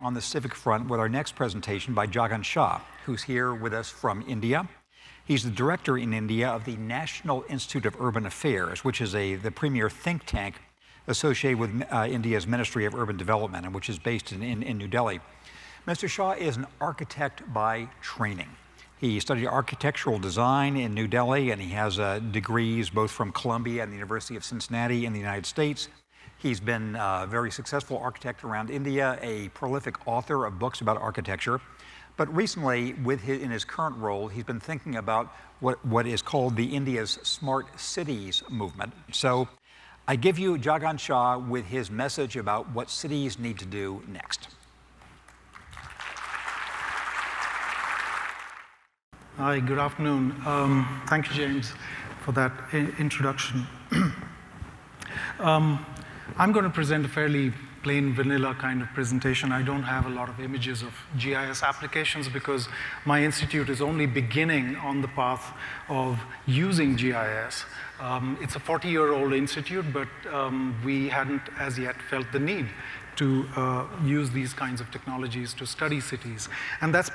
On the civic front with our next presentation by Jagan Shah, who's here with us from India. He's the director in India of the National Institute of Urban Affairs, which is the premier think tank associated with India's Ministry of Urban Development, and which is based in New Delhi. Mr. Shah is an architect by training. He studied architectural design in New Delhi, and he has degrees both from Columbia and the University of Cincinnati in the United States. He's been a very successful architect around India, a prolific author of books about architecture. But recently, in his current role, he's been thinking about what is called the India's Smart Cities movement. So I give you Jagan Shah with his message about what cities need to do next. Hi, good afternoon. Thank you, James, for that introduction. I'm going to present a fairly plain vanilla kind of presentation. I don't have a lot of images of GIS applications because my institute is only beginning on the path of using GIS. It's a 40-year-old institute, but we hadn't as yet felt the need to use these kinds of technologies to study cities. And that's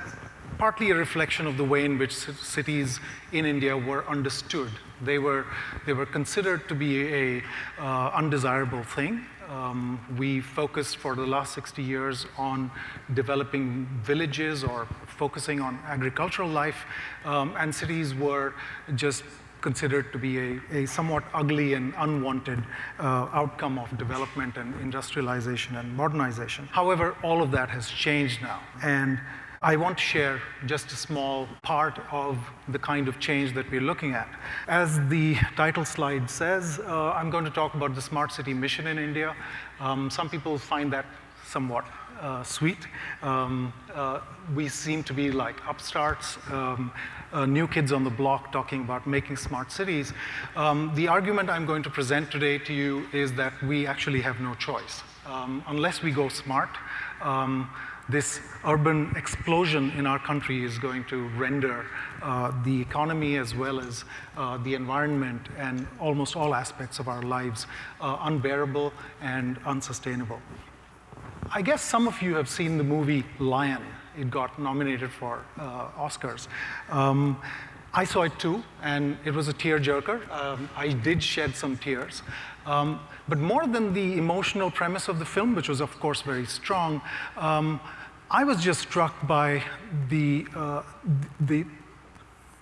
partly a reflection of the way in which cities in India were understood. They were considered to be a undesirable thing. We focused for the last 60 years on developing villages or focusing on agricultural life, and cities were just considered to be a somewhat ugly and unwanted outcome of development and industrialization and modernization. However, all of that has changed now, and I want to share just a small part of the kind of change that we're looking at. As the title slide says, I'm going to talk about the Smart City mission in India. Some people find that somewhat sweet. We seem to be like upstarts, new kids on the block talking about making smart cities. The argument I'm going to present today to you is that we actually have no choice. Unless we go smart, this urban explosion in our country is going to render the economy as well as the environment and almost all aspects of our lives unbearable and unsustainable. I guess some of you have seen the movie Lion. It got nominated for Oscars. I saw it too, and it was a tearjerker. I did shed some tears. But more than the emotional premise of the film, which was of course very strong, I was just struck by the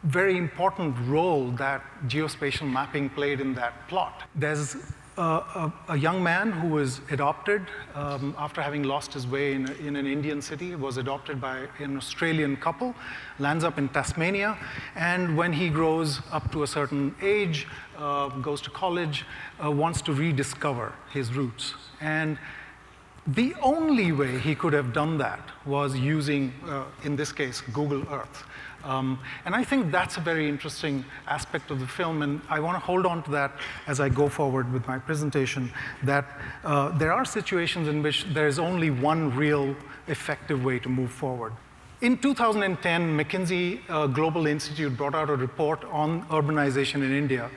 very important role that geospatial mapping played in that plot. There's a young man who was adopted after having lost his way in an Indian city, was adopted by an Australian couple, lands up in Tasmania, and when he grows up to a certain age, goes to college, wants to rediscover his roots. And the only way he could have done that was using, in this case, Google Earth. And I think that's a very interesting aspect of the film, and I want to hold on to that as I go forward with my presentation, that there are situations in which there is only one real effective way to move forward. In 2010, McKinsey Global Institute brought out a report on urbanization in India.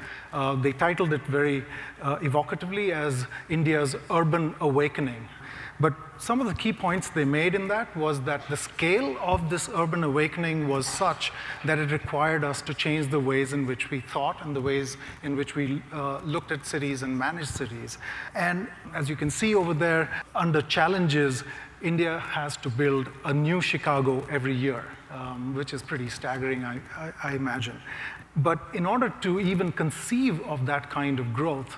They titled it very evocatively as India's Urban Awakening. But some of the key points they made in that was that the scale of this urban awakening was such that it required us to change the ways in which we thought and the ways in which we looked at cities and managed cities. And as you can see over there, under challenges, India has to build a new Chicago every year, which is pretty staggering, I imagine. But in order to even conceive of that kind of growth,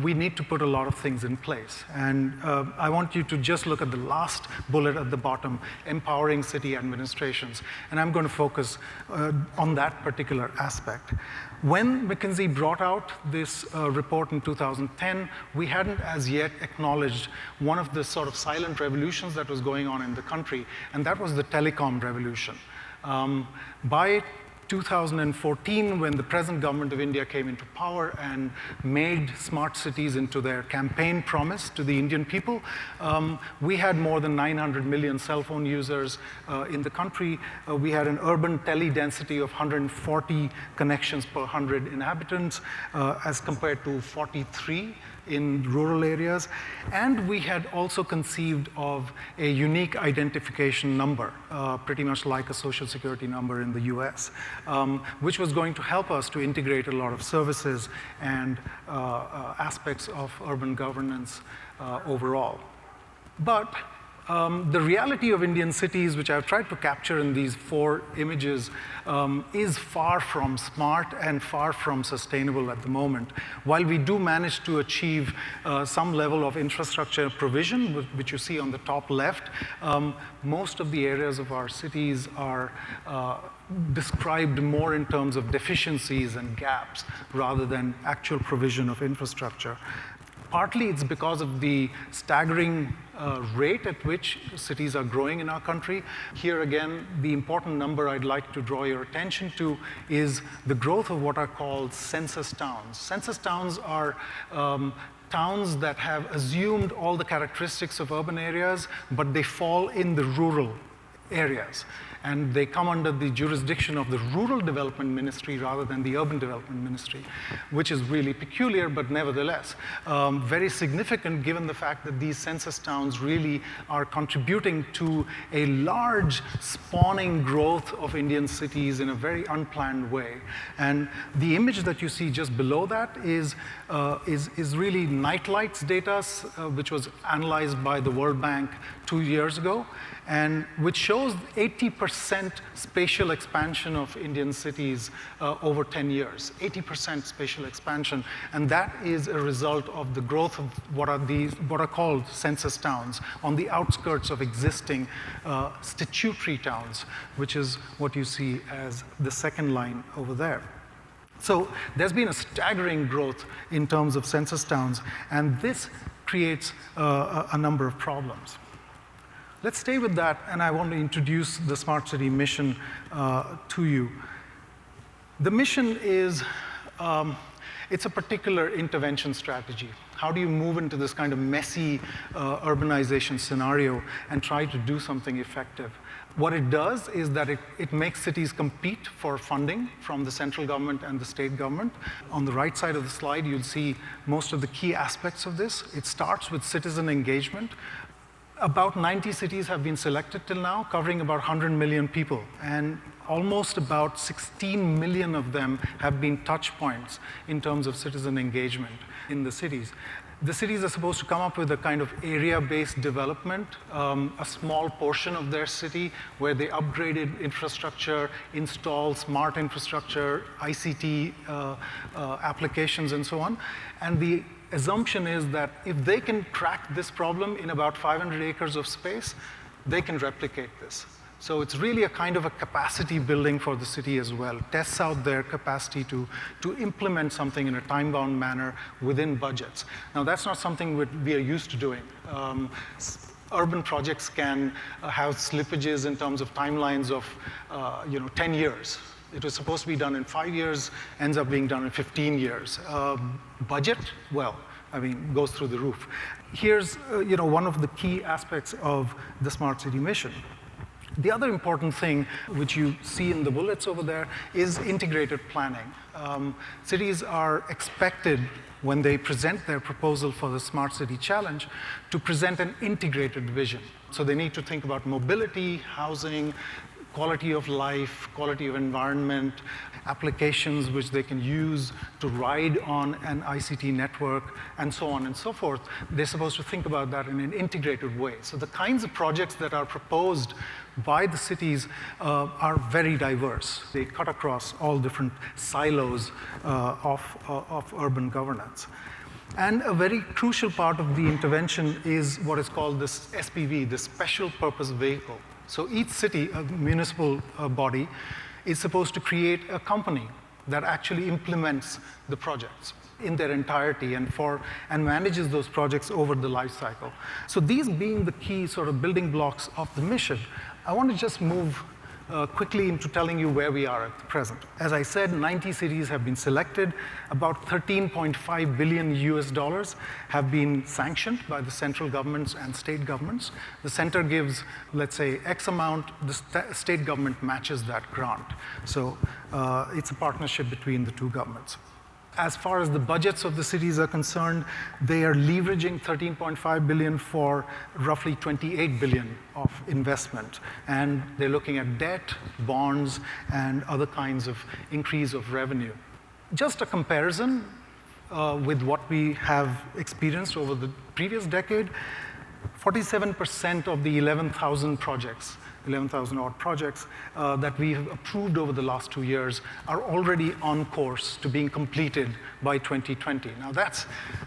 we need to put a lot of things in place. And I want you to just look at the last bullet at the bottom, empowering city administrations. And I'm going to focus on that particular aspect. When McKinsey brought out this report in 2010, we hadn't as yet acknowledged one of the sort of silent revolutions that was going on in the country, and that was the telecom revolution. By 2014, when the present government of India came into power and made smart cities into their campaign promise to the Indian people, we had more than 900 million cell phone users in the country. We had an urban tele density of 140 connections per 100 inhabitants, as compared to 43 in rural areas. And we had also conceived of a unique identification number, pretty much like a social security number in the US, which was going to help us to integrate a lot of services and aspects of urban governance overall. But the reality of Indian cities, which I've tried to capture in these 4 images, is far from smart and far from sustainable at the moment. While we do manage to achieve some level of infrastructure provision, which you see on the top left, most of the areas of our cities are described more in terms of deficiencies and gaps rather than actual provision of infrastructure. Partly it's because of the staggering rate at which cities are growing in our country. Here again, the important number I'd like to draw your attention to is the growth of what are called census towns. Census towns are towns that have assumed all the characteristics of urban areas, but they fall in the rural areas. And they come under the jurisdiction of the Rural Development Ministry rather than the Urban Development Ministry, which is really peculiar, but nevertheless very significant given the fact that these census towns really are contributing to a large spawning growth of Indian cities in a very unplanned way. And the image that you see just below that is really Nightlights data, which was analyzed by the World Bank 2 years ago, and which shows 80% spatial expansion of Indian cities over 10 years, 80% spatial expansion. And that is a result of the growth of what are called census towns on the outskirts of existing statutory towns, which is what you see as the second line over there. So there's been a staggering growth in terms of census towns, and this creates a number of problems. Let's stay with that, and I want to introduce the Smart City mission to you. The mission is, it's a particular intervention strategy. How do you move into this kind of messy urbanization scenario and try to do something effective? What it does is that it makes cities compete for funding from the central government and the state government. On the right side of the slide, you'll see most of the key aspects of this. It starts with citizen engagement. About 90 cities have been selected till now, covering about 100 million people. And almost about 16 million of them have been touch points in terms of citizen engagement in the cities. The cities are supposed to come up with a kind of area-based development, a small portion of their city where they upgraded infrastructure, install smart infrastructure, ICT applications, and so on. And the assumption is that if they can crack this problem in about 500 acres of space, they can replicate this. So it's really a kind of a capacity building for the city as well. Tests out their capacity to implement something in a time-bound manner within budgets. Now, that's not something we are used to doing. Urban projects can have slippages in terms of timelines of 10 years. It was supposed to be done in 5 years, ends up being done in 15 years. Budget, well, I mean, goes through the roof. Here's one of the key aspects of the Smart City mission. The other important thing, which you see in the bullets over there, is integrated planning. Cities are expected, when they present their proposal for the Smart City Challenge, to present an integrated vision. So they need to think about mobility, housing, quality of life, quality of environment, applications which they can use to ride on an ICT network, and so on and so forth. They're supposed to think about that in an integrated way. So the kinds of projects that are proposed by the cities are very diverse. They cut across all different silos of urban governance. And a very crucial part of the intervention is what is called this SPV, the Special Purpose Vehicle. So each city, a municipal body, is supposed to create a company that actually implements the projects in their entirety and manages those projects over the life cycle. So these being the key sort of building blocks of the mission, I want to just move quickly into telling you where we are at the present. As I said, 90 cities have been selected. About 13.5 billion US dollars have been sanctioned by the central governments and state governments. The center gives, let's say, X amount, the state government matches that grant. So it's a partnership between the two governments. As far as the budgets of the cities are concerned, they are leveraging 13.5 billion for roughly 28 billion of investment. And they're looking at debt, bonds, and other kinds of increase of revenue. Just a comparison with what we have experienced over the previous decade, 47% of the 11,000 projects, 11,000 odd projects that we have approved over the last 2 years are already on course to being completed by 2020. Now that's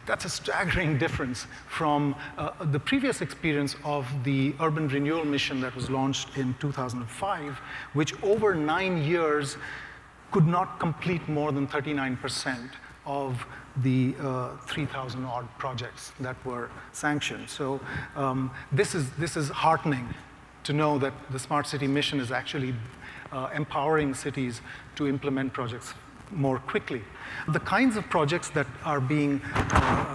a staggering difference from the previous experience of the urban renewal mission that was launched in 2005, which over 9 years could not complete more than 39% of the 3,000 odd projects that were sanctioned. So this is heartening to know that the Smart City mission is actually empowering cities to implement projects more quickly. The kinds of projects that are being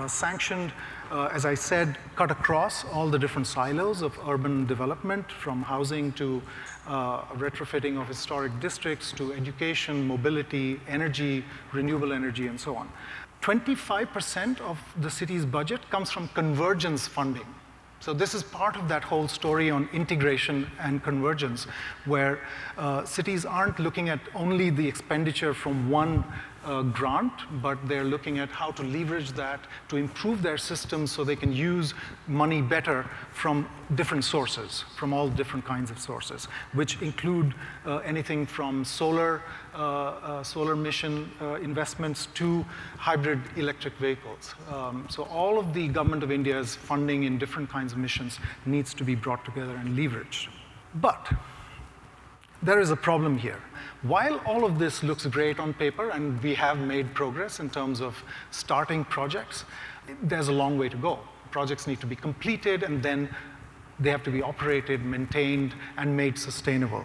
sanctioned, as I said, cut across all the different silos of urban development, from housing to retrofitting of historic districts to education, mobility, energy, renewable energy, and so on. 25% of the city's budget comes from convergence funding. So this is part of that whole story on integration and convergence, where cities aren't looking at only the expenditure from one grant, but they're looking at how to leverage that to improve their systems so they can use money better from different sources, from all different kinds of sources, which include anything from solar mission investments to hybrid electric vehicles. So all of the government of India's funding in different kinds of missions needs to be brought together and leveraged. But there is a problem here. While all of this looks great on paper, and we have made progress in terms of starting projects, there's a long way to go. Projects need to be completed, and then they have to be operated, maintained, and made sustainable.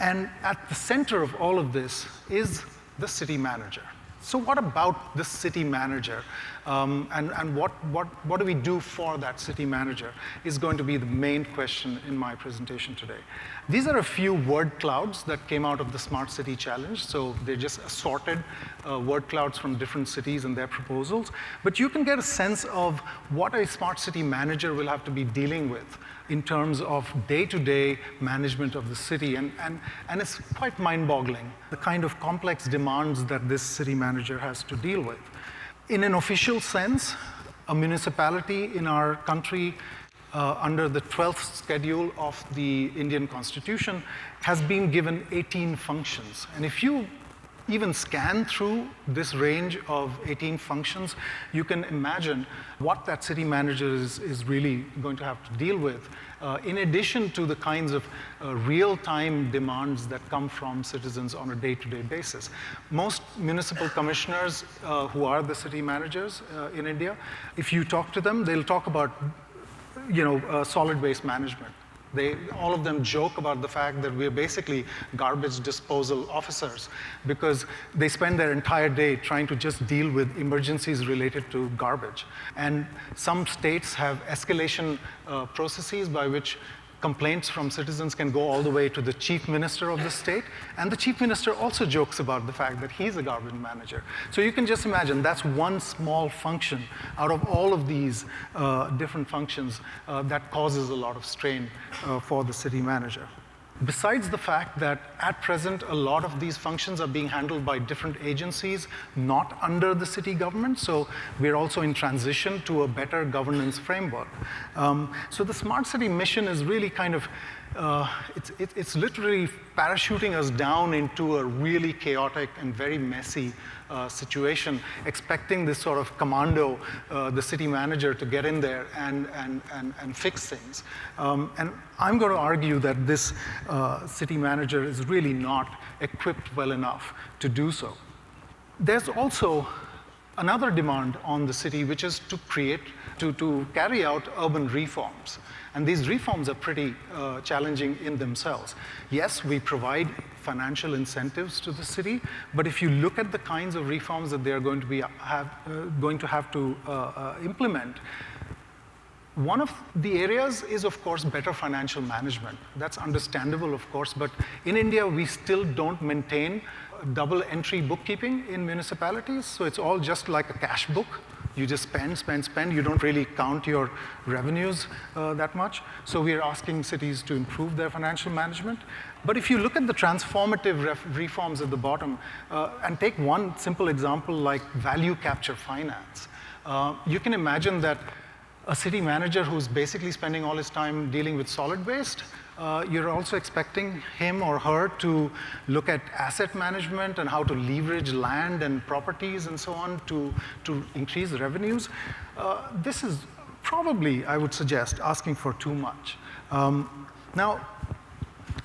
And at the center of all of this is the city manager. So what about the city manager? And what do we do for that city manager is going to be the main question in my presentation today. These are a few word clouds that came out of the Smart City Challenge. So they're just assorted word clouds from different cities and their proposals. But you can get a sense of what a smart city manager will have to be dealing with in terms of day-to-day management of the city. And it's quite mind-boggling, the kind of complex demands that this city manager has to deal with. In an official sense, a municipality in our country, under the 12th schedule of the Indian Constitution, has been given 18 functions. And if you even scan through this range of 18 functions, you can imagine what that city manager is really going to have to deal with, in addition to the kinds of real-time demands that come from citizens on a day-to-day basis. Most municipal commissioners who are the city managers in India, if you talk to them, they'll talk about solid waste management. All of them joke about the fact that we're basically garbage disposal officers, because they spend their entire day trying to just deal with emergencies related to garbage. And some states have escalation processes by which complaints from citizens can go all the way to the chief minister of the state, and the chief minister also jokes about the fact that he's a garbage manager. So you can just imagine that's one small function out of all of these different functions that causes a lot of strain for the city manager. Besides the fact that at present a lot of these functions are being handled by different agencies not under the city government, so we're also in transition to a better governance framework. So the Smart City mission is really kind of, it's literally parachuting us down into a really chaotic and very messy situation, expecting this sort of commando, the city manager, to get in there and fix things. And I'm going to argue that this city manager is really not equipped well enough to do so. There's also another demand on the city, which is to carry out urban reforms. And these reforms are pretty challenging in themselves. Yes, we provide financial incentives to the city, but if you look at the kinds of reforms that they are going to have to implement, one of the areas is, of course, better financial management. That's understandable, of course, but in India, we still don't maintain double entry bookkeeping in municipalities, so it's all just like a cash book. You just spend, spend, spend. You don't really count your revenues that much. So we are asking cities to improve their financial management. But if you look at the transformative reforms at the bottom, and take one simple example like value capture finance, you can imagine that a city manager who's basically spending all his time dealing with solid waste, you're also expecting him or her to look at asset management and how to leverage land and properties and so on to increase revenues. This is probably, I would suggest, asking for too much. Now,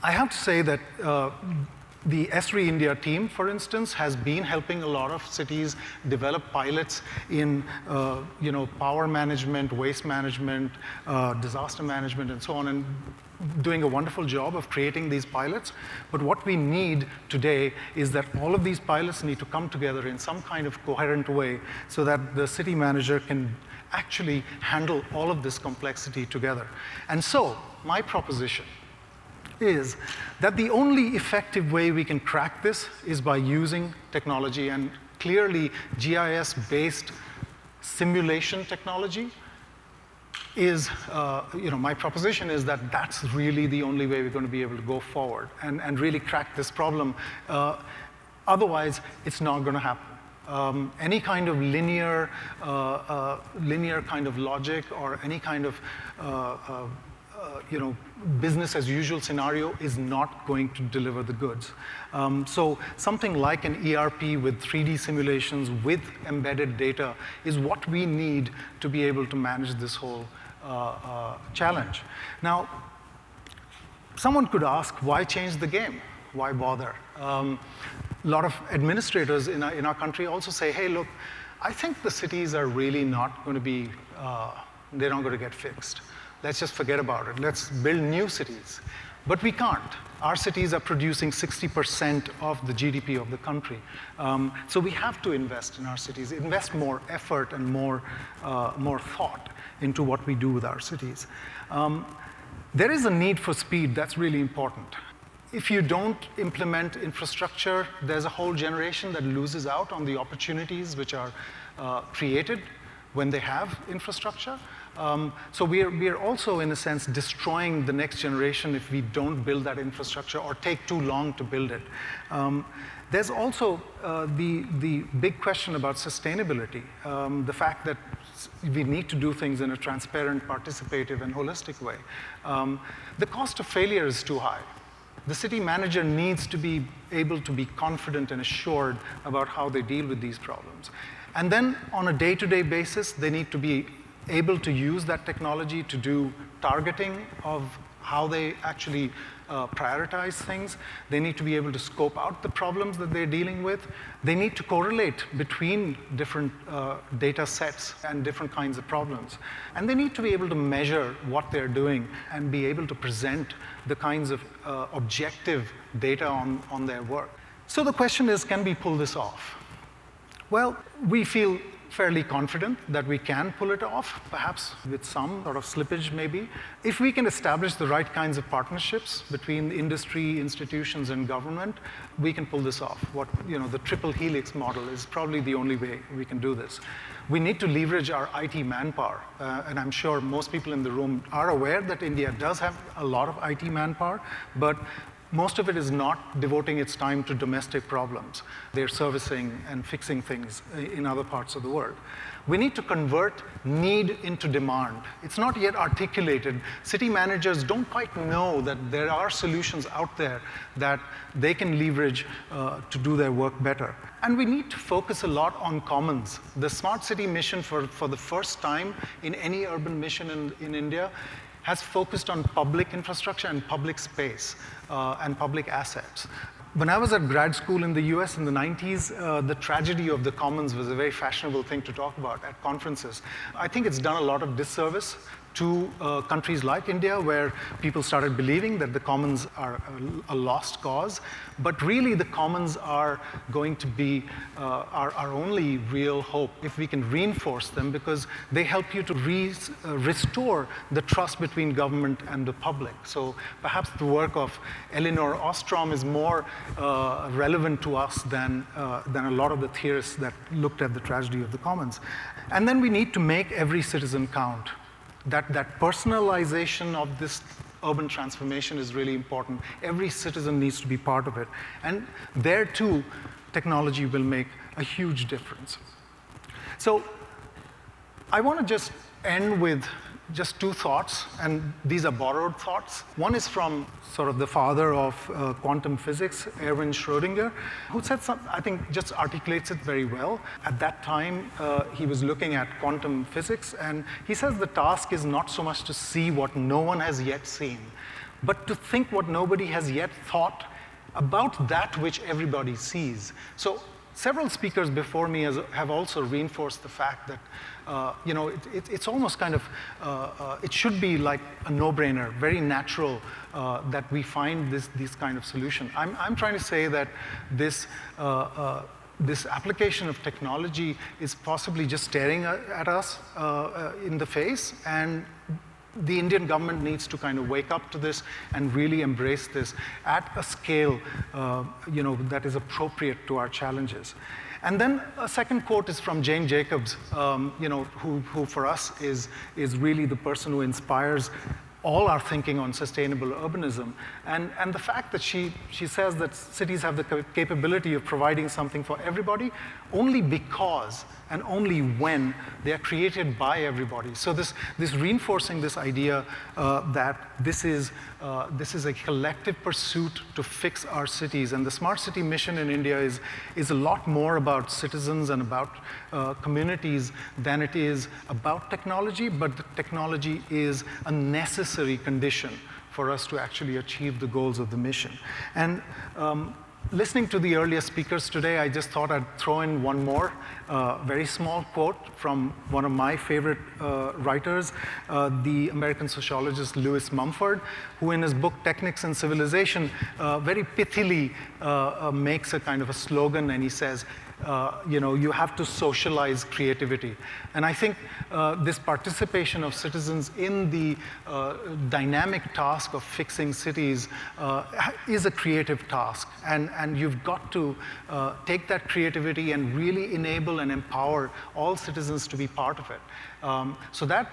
I have to say that the Esri India team, for instance, has been helping a lot of cities develop pilots in power management, waste management, disaster management, and so on, and doing a wonderful job of creating these pilots. But what we need today is that all of these pilots need to come together in some kind of coherent way so that the city manager can actually handle all of this complexity together. And so, my proposition is that the only effective way we can crack this is by using technology, and clearly GIS-based simulation technology is, my proposition is that that's really the only way we're going to be able to go forward and really crack this problem. Otherwise, it's not going to happen. Any kind of linear kind of logic or any kind of business as usual scenario is not going to deliver the goods. So something like an ERP with 3D simulations with embedded data is what we need to be able to manage this whole challenge. Now, someone could ask, why change the game? Why bother? A lot of administrators in our country also say, hey, look, I think the cities are really not going to be, they're not going to get fixed. Let's just forget about it. Let's build new cities. But we can't. Our cities are producing 60% of the GDP of the country. So we have to invest in our cities, invest more effort and more thought into what we do with our cities. There is a need for speed that's really important. If you don't implement infrastructure, there's a whole generation that loses out on the opportunities which are created when they have infrastructure. So we are also, in a sense, destroying the next generation if we don't build that infrastructure or take too long to build it. There's also the big question about sustainability, the fact that we need to do things in a transparent, participative, and holistic way. The cost of failure is too high. The city manager needs to be able to be confident and assured about how they deal with these problems. And then on a day-to-day basis, they need to be able to use that technology to do targeting of how they actually prioritize things. They need to be able to scope out the problems that they're dealing with. They need to correlate between different data sets and different kinds of problems. And they need to be able to measure what they're doing and be able to present the kinds of objective data on their work. So the question is, can we pull this off? Well, we feel fairly confident that we can pull it off, perhaps with some sort of slippage maybe. If we can establish the right kinds of partnerships between industry, institutions, and government, we can pull this off. The triple helix model is probably the only way we can do this. We need to leverage our IT manpower, and I'm sure most people in the room are aware that India does have a lot of IT manpower, but most of it is not devoting its time to domestic problems. They're servicing and fixing things in other parts of the world. We need to convert need into demand. It's not yet articulated. City managers don't quite know that there are solutions out there that they can leverage to do their work better. And we need to focus a lot on commons. The smart city mission for the first time in any urban mission in India has focused on public infrastructure and public space and public assets. When I was at grad school in the US in the 90s, the tragedy of the commons was a very fashionable thing to talk about at conferences. I think it's done a lot of disservice to countries like India, where people started believing that the commons are a lost cause. But really, the commons are going to be our only real hope if we can reinforce them, because they help you to restore the trust between government and the public. So perhaps the work of Elinor Ostrom is more relevant to us than a lot of the theorists that looked at the tragedy of the commons. And then we need to make every citizen count. That personalization of this urban transformation is really important. Every citizen needs to be part of it. And there, too, technology will make a huge difference. So I want to just end with just two thoughts, and these are borrowed thoughts. One is from sort of the father of quantum physics, Erwin Schrödinger, who said something, I think just articulates it very well. At that time, he was looking at quantum physics, and he says the task is not so much to see what no one has yet seen, but to think what nobody has yet thought about that which everybody sees. So several speakers before me have also reinforced the fact that it's almost kind of, it should be like a no-brainer, very natural that we find this kind of solution. I'm trying to say that this application of technology is possibly just staring at us in the face, and the Indian government needs to kind of wake up to this and really embrace this at a scale that is appropriate to our challenges. And then a second quote is from Jane Jacobs, who for us is really the person who inspires all our thinking on sustainable urbanism. And the fact that she says that cities have the capability of providing something for everybody only because and only when they are created by everybody. So this reinforcing this idea that this is a collective pursuit to fix our cities. And the Smart City mission in India is a lot more about citizens and about communities than it is about technology, but the technology is a necessary condition for us to actually achieve the goals of the mission. And listening to the earlier speakers today, I just thought I'd throw in one more very small quote from one of my favorite writers, the American sociologist Lewis Mumford, who in his book Technics and Civilization very pithily makes a kind of a slogan, and he says, you have to socialize creativity. And I think this participation of citizens in the dynamic task of fixing cities is a creative task. And you've got to take that creativity and really enable and empower all citizens to be part of it. So that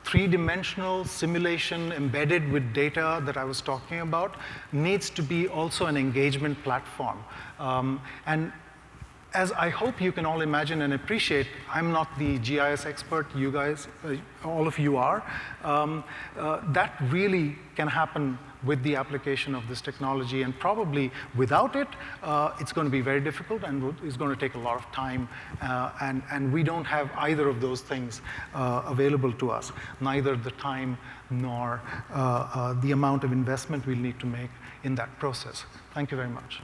three-dimensional simulation embedded with data that I was talking about needs to be also an engagement platform. And as I hope you can all imagine and appreciate, I'm not the GIS expert, you guys, all of you are. That really can happen with the application of this technology, and probably without it, it's going to be very difficult and it's going to take a lot of time, and we don't have either of those things available to us, neither the time nor the amount of investment we'll need to make in that process. Thank you very much.